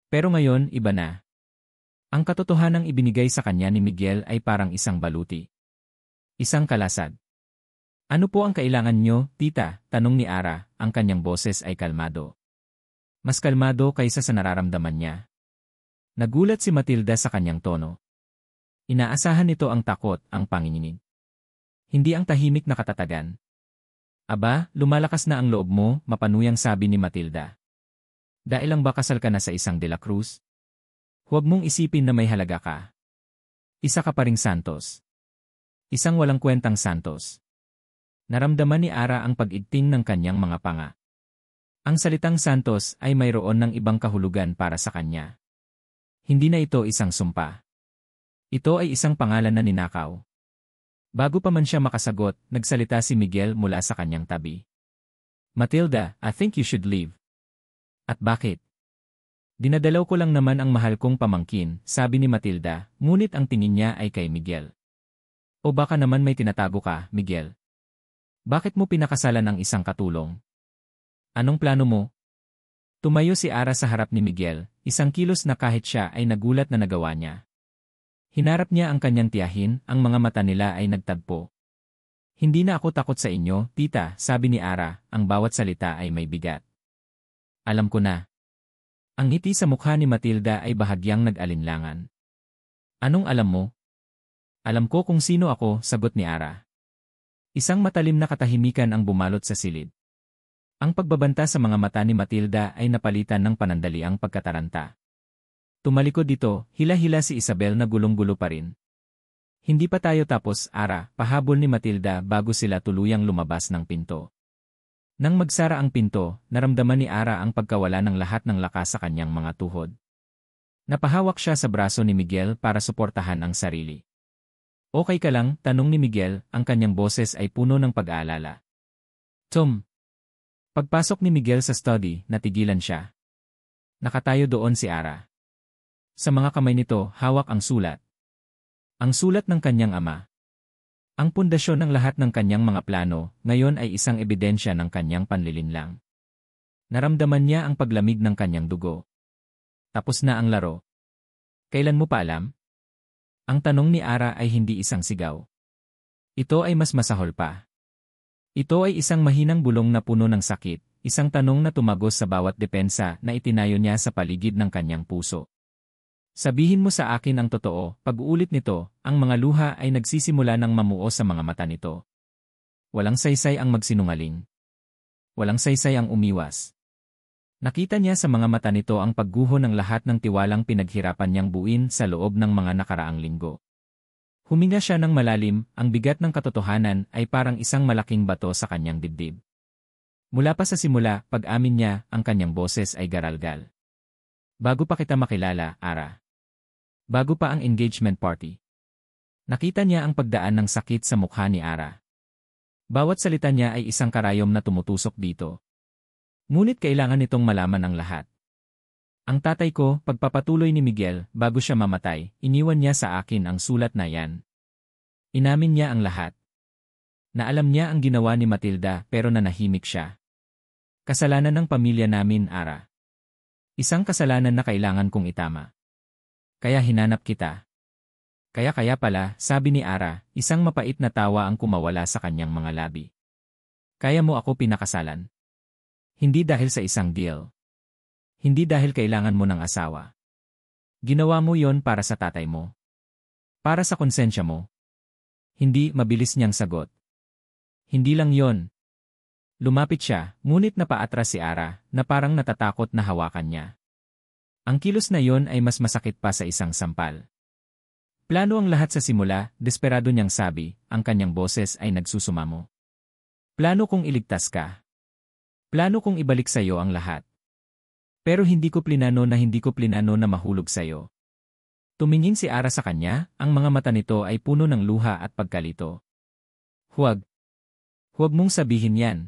Pero ngayon, iba na. Ang katotohanang ibinigay sa kanya ni Miguel ay parang isang baluti. Isang kalasad. Ano po ang kailangan nyo, tita? Tanong ni Ara, ang kanyang boses ay kalmado. Mas kalmado kaysa sa nararamdaman niya. Nagulat si Matilda sa kanyang tono. Inaasahan nito ang takot, ang panginginig. Hindi ang tahimik na katatagan. Aba, lumalakas na ang loob mo, mapanuyang sabi ni Matilda. Dahil lang ba kasal ka na sa isang De La Cruz? Huwag mong isipin na may halaga ka. Isa ka pa ring santos. Isang walang kwentang santos. Naramdaman ni Ara ang pag-igting ng kanyang mga panga. Ang salitang santos ay mayroon ng ibang kahulugan para sa kanya. Hindi na ito isang sumpa. Ito ay isang pangalan na ninakaw. Bago pa man siya makasagot, nagsalita si Miguel mula sa kanyang tabi. Matilda, I think you should leave. At bakit? Dinadalaw ko lang naman ang mahal kong pamangkin, sabi ni Matilda, ngunit ang tingin niya ay kay Miguel. O baka naman may tinatago ka, Miguel? Bakit mo pinakasalan ang isang katulong? Anong plano mo? Tumayo si Ara sa harap ni Miguel, isang kilos na kahit siya ay nagulat na nagawa niya. Hinarap niya ang kanyang tiyahin, ang mga mata nila ay nagtagpo. Hindi na ako takot sa inyo, tita, sabi ni Ara, ang bawat salita ay may bigat. Alam ko na. Ang ngiti sa mukha ni Matilda ay bahagyang nag-alinlangan. Anong alam mo? Alam ko kung sino ako, sagot ni Ara. Isang matalim na katahimikan ang bumalot sa silid. Ang pagbabanta sa mga mata ni Matilda ay napalitan ng panandaliang pagkataranta. Tumalikod dito, hila-hila si Isabel na gulong-gulo pa rin. Hindi pa tayo tapos, Ara, pahabol ni Matilda bago sila tuluyang lumabas ng pinto. Nang magsara ang pinto, naramdaman ni Ara ang pagkawala ng lahat ng lakas sa kanyang mga tuhod. Napahawak siya sa braso ni Miguel para suportahan ang sarili. Okay ka lang? Tanong ni Miguel, ang kanyang boses ay puno ng pag-aalala. Tom. Pagpasok ni Miguel sa study, natigilan siya. Nakatayo doon si Ara. Sa mga kamay nito, hawak ang sulat. Ang sulat ng kanyang ama. Ang pundasyon ng lahat ng kanyang mga plano, ngayon ay isang ebidensya ng kanyang panlilinlang. Naramdaman niya ang paglamig ng kanyang dugo. Tapos na ang laro. Kailan mo pa alam? Ang tanong ni Ara ay hindi isang sigaw. Ito ay mas masahol pa. Ito ay isang mahinang bulong na puno ng sakit, isang tanong na tumagos sa bawat depensa na itinayo niya sa paligid ng kanyang puso. Sabihin mo sa akin ang totoo, pag-uulit nito, ang mga luha ay nagsisimula ng mamuo sa mga mata nito. Walang saysay ang magsinungaling. Walang saysay ang umiwas. Nakita niya sa mga mata nito ang pagguho ng lahat ng tiwalang pinaghirapan niyang buuin sa loob ng mga nakaraang linggo. Huminga siya ng malalim, ang bigat ng katotohanan ay parang isang malaking bato sa kanyang dibdib. Mula pa sa simula, pag-amin niya, ang kanyang boses ay garalgal. Bago pa kita makilala, Ara. Bago pa ang engagement party. Nakita niya ang pagdaan ng sakit sa mukha ni Ara. Bawat salita niya ay isang karayom na tumutusok dito. Ngunit kailangan nitong malaman ang lahat. Ang tatay ko, pagpapatuloy ni Miguel, bago siya mamatay, iniwan niya sa akin ang sulat na yan. Inamin niya ang lahat. Na alam niya ang ginawa ni Matilda pero nanahimik siya. Kasalanan ng pamilya namin, Ara. Isang kasalanan na kailangan kong itama. Kaya hinanap kita. Kaya pala, sabi ni Ara, isang mapait na tawa ang kumawala sa kanyang mga labi. Kaya mo ako pinakasalan. Hindi dahil sa isang deal. Hindi dahil kailangan mo ng asawa. Ginawa mo yon para sa tatay mo. Para sa konsensya mo. Hindi, mabilis niyang sagot. Hindi lang yon. Lumapit siya, ngunit napaatras si Ara, na parang natatakot na hawakan niya. Ang kilos na yon ay mas masakit pa sa isang sampal. Plano ang lahat sa simula, desperado niyang sabi, ang kanyang boses ay nagsusumamo. Plano kong iligtas ka. Plano kong ibalik sa iyo ang lahat. Pero hindi ko plinano na mahulog sa iyo. Tumingin si Ara sa kanya, ang mga mata nito ay puno ng luha at pagkalito. Huwag. Huwag mong sabihin yan.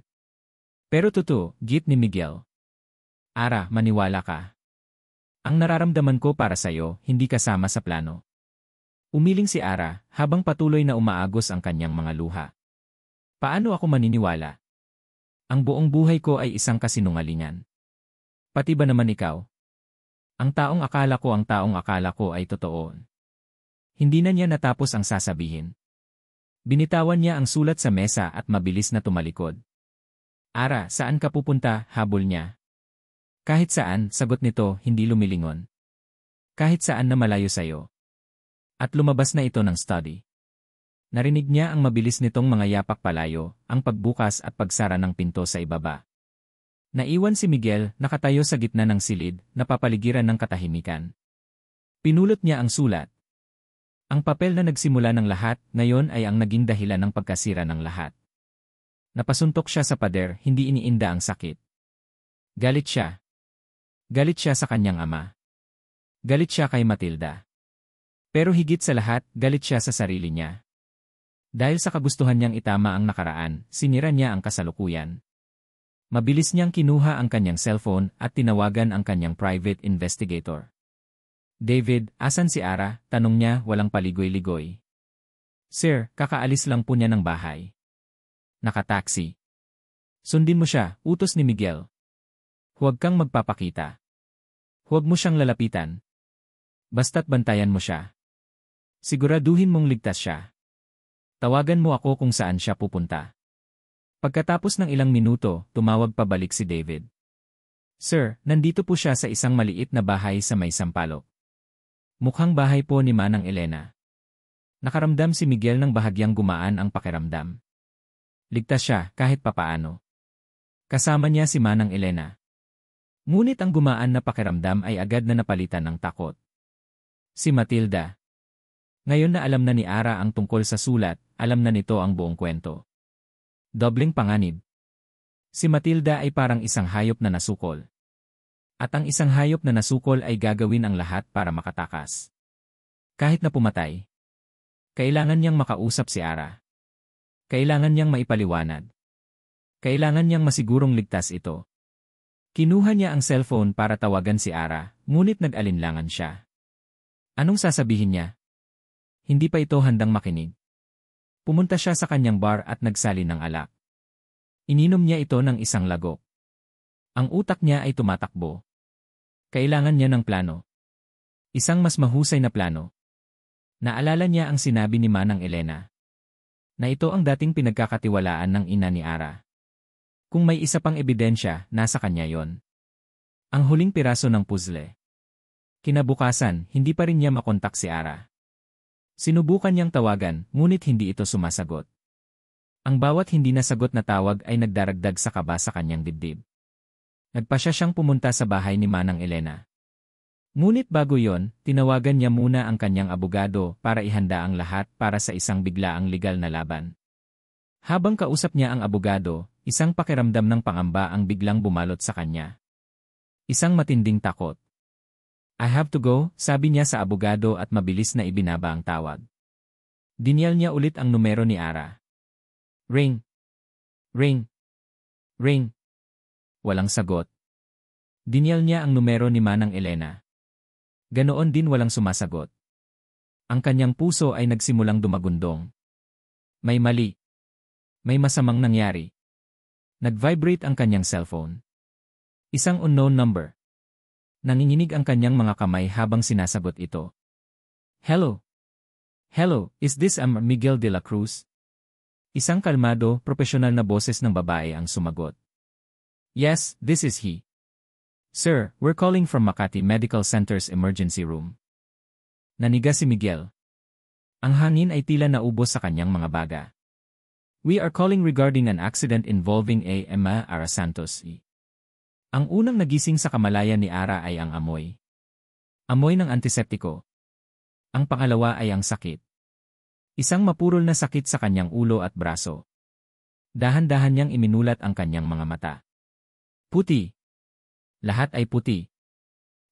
Pero totoo, git ni Miguel. Ara, maniwala ka. Ang nararamdaman ko para sa iyo, hindi kasama sa plano. Umiling si Ara, habang patuloy na umaagos ang kanyang mga luha. Paano ako maniniwala? Ang buong buhay ko ay isang kasinungalingan. Pati ba naman ikaw? Ang taong akala ko ay totoo. Hindi na niya natapos ang sasabihin. Binitawan niya ang sulat sa mesa at mabilis na tumalikod. Ara, saan ka pupunta? Habol niya. Kahit saan, sagot nito, hindi lumilingon. Kahit saan na malayo sa'yo. At lumabas na ito ng study. Narinig niya ang mabilis nitong mga yapak palayo, ang pagbukas at pagsara ng pinto sa ibaba. Naiwan si Miguel, nakatayo sa gitna ng silid, napapaligiran ng katahimikan. Pinulot niya ang sulat. Ang papel na nagsimula ng lahat, ngayon ay ang naging dahilan ng pagkasira ng lahat. Napasuntok siya sa pader, hindi iniinda ang sakit. Galit siya. Galit siya sa kanyang ama. Galit siya kay Matilda. Pero higit sa lahat, galit siya sa sarili niya. Dahil sa kagustuhan niyang itama ang nakaraan, sinira niya ang kasalukuyan. Mabilis niyang kinuha ang kanyang cellphone at tinawagan ang kanyang private investigator. David, asan si Ara? Tanong niya, walang paligoy-ligoy. Sir, kakaalis lang po niya ng bahay. Nakataksi. Sundin mo siya, utos ni Miguel. Huwag kang magpapakita. Huwag mo siyang lalapitan. Basta't bantayan mo siya. Siguraduhin mong ligtas siya. Tawagan mo ako kung saan siya pupunta. Pagkatapos ng ilang minuto, tumawag pabalik si David. Sir, nandito po siya sa isang maliit na bahay sa may sampalok. Mukhang bahay po ni Manang Elena. Nakaramdam si Miguel ng bahagyang gumaan ang pakiramdam. Ligtas siya kahit papaano. Kasama niya si Manang Elena. Ngunit ang gumaan na pakiramdam ay agad na napalitan ng takot. Si Matilda. Ngayon na alam na ni Ara ang tungkol sa sulat, alam na nito ang buong kwento. Dobling panganib. Si Matilda ay parang isang hayop na nasukol. At ang isang hayop na nasukol ay gagawin ang lahat para makatakas. Kahit na pumatay. Kailangan niyang makausap si Ara. Kailangan niyang maipaliwanag. Kailangan niyang masigurong ligtas ito. Kinuha niya ang cellphone para tawagan si Ara, ngunit nag-alinlangan siya. Anong sasabihin niya? Hindi pa ito handang makinig. Pumunta siya sa kanyang bar at nagsali ng alak. Ininom niya ito ng isang lagok. Ang utak niya ay tumatakbo. Kailangan niya ng plano. Isang mas mahusay na plano. Naalala niya ang sinabi ni Manang Elena. Na ito ang dating pinagkakatiwalaan ng ina ni Ara. Kung may isa pang ebidensya, nasa kanya yon. Ang huling piraso ng puzzle. Kinabukasan, hindi pa rin niya makontak si Ara. Sinubukan niyang tawagan, ngunit hindi ito sumasagot. Ang bawat hindi nasagot na tawag ay nagdaragdag sa kaba sa kanyang dibdib. Nagpasya siyang pumunta sa bahay ni Manang Elena. Ngunit bago yon, tinawagan niya muna ang kanyang abogado para ihanda ang lahat para sa isang biglaang legal na laban. Habang kausap niya ang abogado, isang pakiramdam ng pangamba ang biglang bumalot sa kanya. Isang matinding takot. I have to go, sabi niya sa abogado at mabilis na ibinaba ang tawag. Dinyal niya ulit ang numero ni Ara. Ring. Ring. Ring. Walang sagot. Dinyal niya ang numero ni Manang Elena. Ganoon din walang sumasagot. Ang kanyang puso ay nagsimulang dumagundong. May mali. May masamang nangyari. Nag-vibrate ang kanyang cellphone. Isang unknown number. Nanginginig ang kanyang mga kamay habang sinasagot ito. Hello? Hello, is this Miguel de la Cruz? Isang kalmado, profesional na boses ng babae ang sumagot. Yes, this is he. Sir, we're calling from Makati Medical Center's emergency room. Naniga si Miguel. Ang hangin ay tila naubos sa kanyang mga baga. We are calling regarding an accident involving Emma Ara Santos. Ang unang nagising sa kamalayan ni Ara ay ang amoy. Amoy ng antiseptiko. Ang pangalawa ay ang sakit. Isang mapurol na sakit sa kanyang ulo at braso. Dahan-dahan niyang iminulat ang kanyang mga mata. Puti. Lahat ay puti.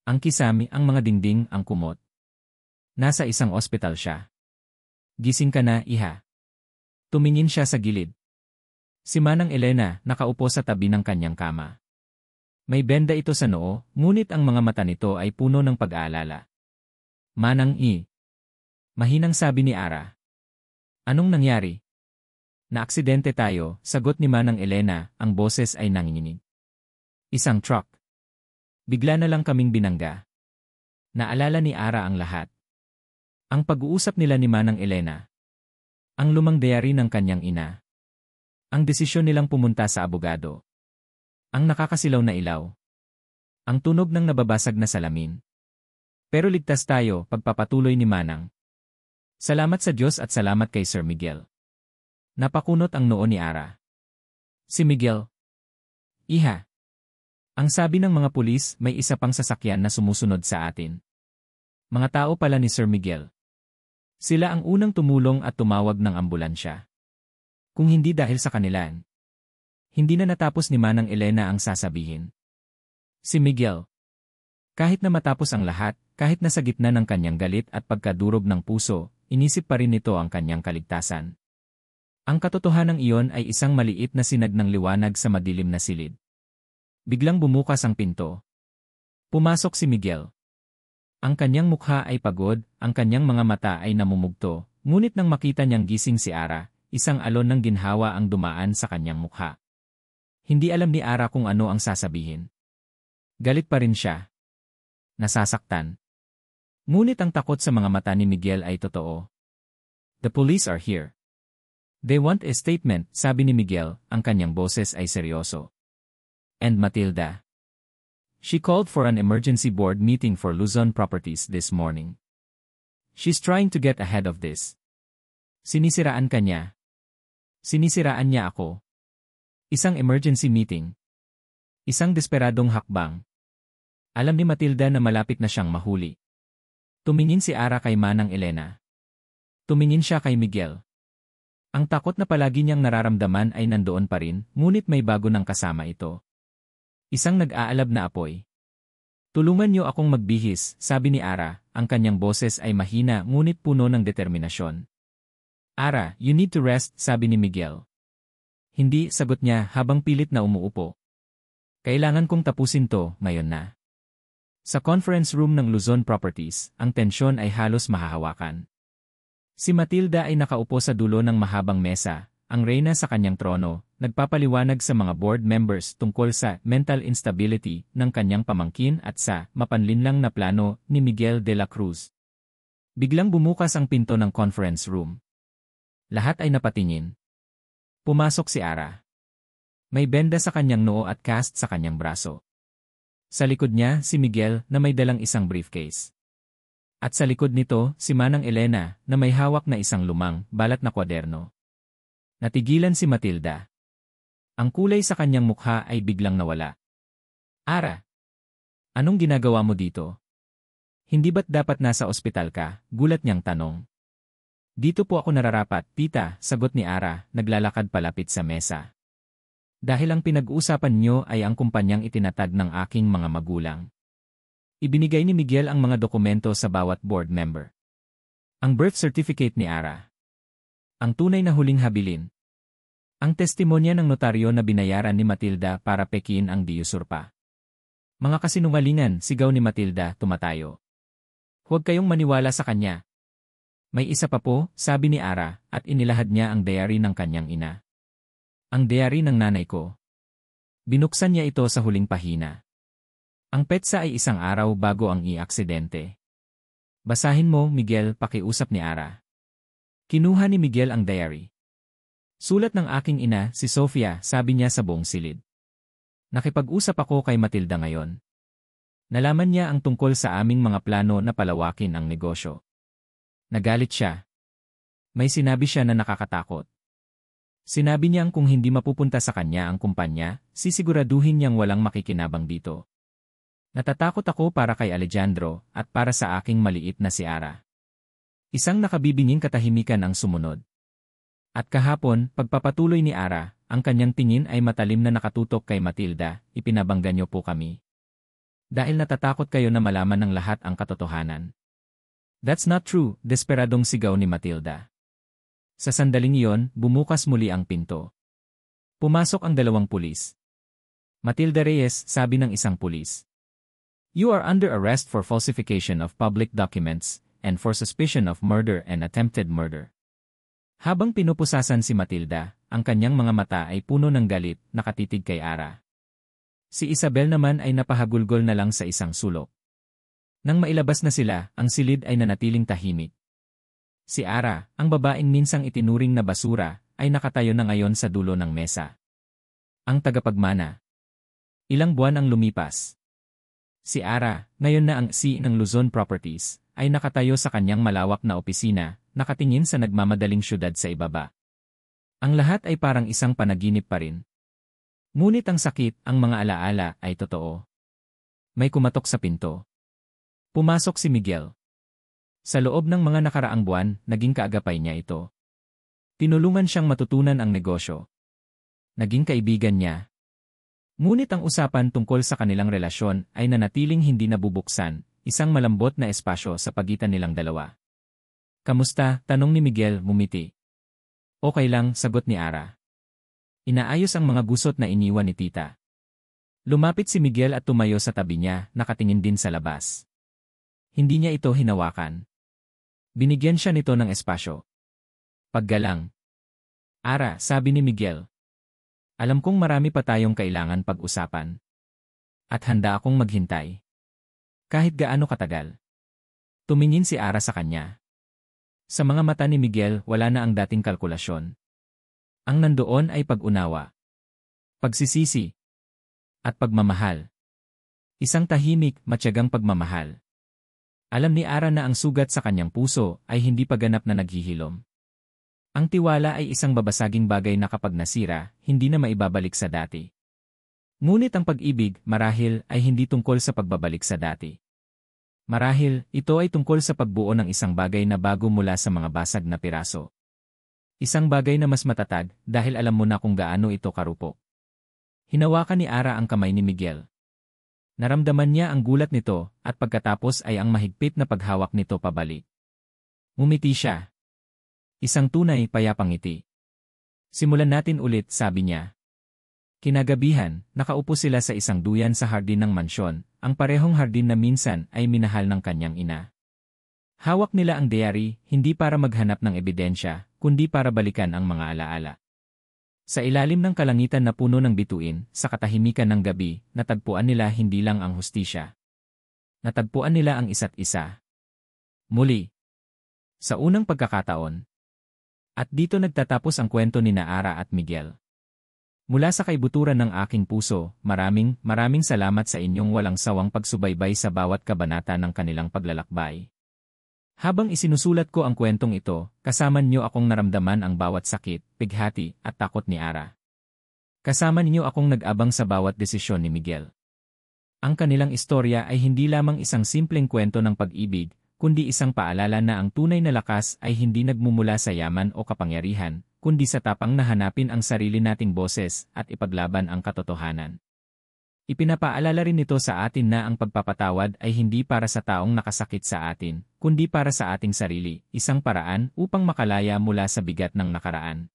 Ang kisame, ang mga dingding, ang kumot. Nasa isang ospital siya. Gising ka na, iha. Tumingin siya sa gilid. Si Manang Elena nakaupo sa tabi ng kanyang kama. May benda ito sa noo, ngunit ang mga mata nito ay puno ng pag-aalala. Manang Mahinang sabi ni Ara. Anong nangyari? Naaksidente tayo, sagot ni Manang Elena, ang boses ay nanginginig. Isang truck. Bigla na lang kaming binangga. Naalala ni Ara ang lahat. Ang pag-uusap nila ni Manang Elena. Ang lumang diary ng kanyang ina. Ang desisyon nilang pumunta sa abogado. Ang nakakasilaw na ilaw. Ang tunog ng nababasag na salamin. Pero ligtas tayo, pagpapatuloy ni Manang. Salamat sa Diyos at salamat kay Sir Miguel. Napakunot ang noo ni Ara. Si Miguel. Iha. Ang sabi ng mga pulis, may isa pang sasakyan na sumusunod sa atin. Mga tao pala ni Sir Miguel. Sila ang unang tumulong at tumawag ng ambulansya. Kung hindi dahil sa kanila, hindi na natapos ni Manang Elena ang sasabihin. Si Miguel. Kahit na matapos ang lahat, kahit na sa gitna ng kanyang galit at pagkadurog ng puso, inisip pa rin nito ang kanyang kaligtasan. Ang katotohanan iyon ay isang maliit na sinag ng liwanag sa madilim na silid. Biglang bumukas ang pinto. Pumasok si Miguel. Ang kanyang mukha ay pagod, ang kanyang mga mata ay namumugto, ngunit nang makita niyang gising si Ara, isang alon ng ginhawa ang dumaan sa kanyang mukha. Hindi alam ni Ara kung ano ang sasabihin. Galit pa rin siya. Nasasaktan. Ngunit ang takot sa mga mata ni Miguel ay totoo. The police are here. They want a statement, sabi ni Miguel, ang kanyang boses ay seryoso. And Matilda. She called for an emergency board meeting for Luzon Properties this morning. She's trying to get ahead of this. Sinisiraan ka niya. Sinisiraan niya ako. Isang emergency meeting. Isang desperadong hakbang. Alam ni Matilda na malapit na siyang mahuli. Tumingin si Ara kay Manang Elena. Tumingin siya kay Miguel. Ang takot na palagi niyang nararamdaman ay nandoon pa rin, ngunit may bago ng kasama ito. Isang nag-aalab na apoy. Tulungan niyo akong magbihis, sabi ni Ara, ang kanyang boses ay mahina ngunit puno ng determinasyon. Ara, you need to rest, sabi ni Miguel. Hindi, sagot niya habang pilit na umuupo. Kailangan kong tapusin to, ngayon na. Sa conference room ng Luzon Properties, ang tensyon ay halos mahahawakan. Si Matilda ay nakaupo sa dulo ng mahabang mesa, ang reyna sa kanyang trono, nagpapaliwanag sa mga board members tungkol sa mental instability ng kanyang pamangkin at sa mapanlinlang na plano ni Miguel de la Cruz. Biglang bumukas ang pinto ng conference room. Lahat ay napatingin. Pumasok si Ara. May benda sa kanyang noo at cast sa kanyang braso. Sa likod niya si Miguel na may dalang isang briefcase. At sa likod nito si Manang Elena na may hawak na isang lumang, balat na kwaderno. Natigilan si Matilda. Ang kulay sa kanyang mukha ay biglang nawala. Ara, anong ginagawa mo dito? Hindi ba't dapat nasa ospital ka? Gulat niyang tanong. Dito po ako nararapat, tita, sagot ni Ara, naglalakad palapit sa mesa. Dahil ang pinag-uusapan niyo ay ang kumpanyang itinatag ng aking mga magulang. Ibinigay ni Miguel ang mga dokumento sa bawat board member. Ang birth certificate ni Ara. Ang tunay na huling habilin. Ang testimonya ng notaryo na binayaran ni Matilda para pekiin ang diusurpa. Mga kasinungalingan, sigaw ni Matilda, tumatayo. Huwag kayong maniwala sa kanya. May isa pa po, sabi ni Ara, at inilahad niya ang diary ng kanyang ina. Ang diary ng nanay ko. Binuksan niya ito sa huling pahina. Ang petsa ay isang araw bago ang i-aksidente. Basahin mo, Miguel, pakiusap ni Ara. Kinuha ni Miguel ang diary. Sulat ng aking ina, si Sofia, sabi niya sa buong silid. Nakipag-usap ako kay Matilda ngayon. Nalaman niya ang tungkol sa aming mga plano na palawakin ang negosyo. Nagalit siya. May sinabi siya na nakakatakot. Sinabi niyang kung hindi mapupunta sa kanya ang kumpanya, sisiguraduhin niyang walang makikinabang dito. Natatakot ako para kay Alejandro at para sa aking maliit na si Ara. Isang nakabibinging katahimikan ang sumunod. At kahapon, pagpapatuloy ni Ara, ang kanyang tingin ay matalim na nakatutok kay Matilda, ipinabangga niyo po kami. Dahil natatakot kayo na malaman ng lahat ang katotohanan. That's not true, desperadong sigaw ni Matilda. Sa sandaling iyon, bumukas muli ang pinto. Pumasok ang dalawang pulis. Matilda Reyes, sabi ng isang pulis. You are under arrest for falsification of public documents and for suspicion of murder and attempted murder. Habang pinupusasan si Matilda, ang kanyang mga mata ay puno ng galit, nakatitig kay Ara. Si Isabel naman ay napahagulgol na lang sa isang sulok. Nang mailabas na sila, ang silid ay nanatiling tahimik. Si Ara, ang babaeng minsang itinuring na basura, ay nakatayo na ngayon sa dulo ng mesa. Ang tagapagmana. Ilang buwan ang lumipas. Si Ara, ngayon na ang CEO ng Luzon Properties, ay nakatayo sa kanyang malawak na opisina, nakatingin sa nagmamadaling syudad sa ibaba. Ang lahat ay parang isang panaginip pa rin. Ngunit ang sakit, ang mga alaala, ay totoo. May kumatok sa pinto. Pumasok si Miguel. Sa loob ng mga nakaraang buwan, naging kaagapay niya ito. Tinulungan siyang matutunan ang negosyo. Naging kaibigan niya. Ngunit ang usapan tungkol sa kanilang relasyon ay nanatiling hindi nabubuksan, isang malambot na espasyo sa pagitan nilang dalawa. Kamusta? Tanong ni Miguel, ngumiti. Okay lang, sagot ni Ara. Inaayos ang mga gusot na iniwan ni tita. Lumapit si Miguel at tumayo sa tabi niya, nakatingin din sa labas. Hindi niya ito hinawakan. Binigyan siya nito ng espasyo. Paggalang. Ara, sabi ni Miguel. Alam kong marami pa tayong kailangan pag-usapan. At handa akong maghintay. Kahit gaano katagal. Tumingin si Ara sa kanya. Sa mga mata ni Miguel, wala na ang dating kalkulasyon. Ang nandoon ay pag-unawa, pagsisisi, at pagmamahal. Isang tahimik, matyagang pagmamahal. Alam ni Ara na ang sugat sa kanyang puso ay hindi pa ganap na naghihilom. Ang tiwala ay isang babasaging bagay na kapag nasira, hindi na maibabalik sa dati. Ngunit ang pag-ibig, marahil, ay hindi tungkol sa pagbabalik sa dati. Marahil, ito ay tungkol sa pagbuo ng isang bagay na bago mula sa mga basag na piraso. Isang bagay na mas matatag dahil alam mo na kung gaano ito karupok. Hinawakan ni Ara ang kamay ni Miguel. Naramdaman niya ang gulat nito at pagkatapos ay ang mahigpit na paghawak nito pabalik. Ngumiti siya. Isang tunay payapang ngiti. Simulan natin ulit, sabi niya. Kinagabihan, nakaupo sila sa isang duyan sa hardin ng mansyon, ang parehong hardin na minsan ay minahal ng kanyang ina. Hawak nila ang diary, hindi para maghanap ng ebidensya, kundi para balikan ang mga alaala. Sa ilalim ng kalangitan na puno ng bituin, sa katahimikan ng gabi, natagpuan nila hindi lang ang hustisya. Natagpuan nila ang isa't isa. Muli. Sa unang pagkakataon. At dito nagtatapos ang kwento ni Ara at Miguel. Mula sa kaibuturan ng aking puso, maraming salamat sa inyong walang sawang pagsubaybay sa bawat kabanata ng kanilang paglalakbay. Habang isinusulat ko ang kwentong ito, kasama niyo akong naramdaman ang bawat sakit, pighati, at takot ni Ara. Kasama niyo akong nag-abang sa bawat desisyon ni Miguel. Ang kanilang istorya ay hindi lamang isang simpleng kwento ng pag-ibig, kundi isang paalala na ang tunay na lakas ay hindi nagmumula sa yaman o kapangyarihan, kundi sa tapang na hanapin ang sarili nating boses at ipaglaban ang katotohanan. Ipinapaalala rin ito sa atin na ang pagpapatawad ay hindi para sa taong nakasakit sa atin, kundi para sa ating sarili, isang paraan upang makalaya mula sa bigat ng nakaraan.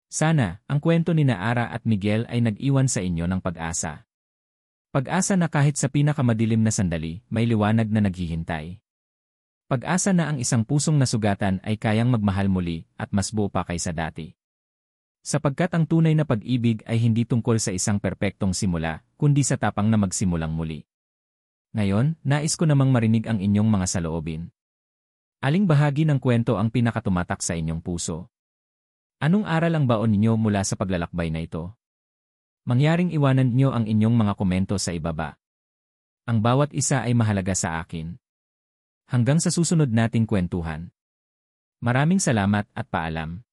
Sana, ang kwento ni Ara at Miguel ay nag-iwan sa inyo ng pag-asa. Pag-asa na kahit sa pinakamadilim na sandali, may liwanag na naghihintay. Pag-asa na ang isang pusong nasugatan ay kayang magmahal muli at mas buo pa kaysa dati. Sapagkat ang tunay na pag-ibig ay hindi tungkol sa isang perpektong simula, kundi sa tapang na magsimulang muli. Ngayon, nais ko namang marinig ang inyong mga saloobin. Aling bahagi ng kwento ang pinakatumatak sa inyong puso? Anong aral ang baon ninyo mula sa paglalakbay na ito? Mangyaring iwanan niyo ang inyong mga komento sa ibaba. Ang bawat isa ay mahalaga sa akin. Hanggang sa susunod nating kwentuhan. Maraming salamat at paalam.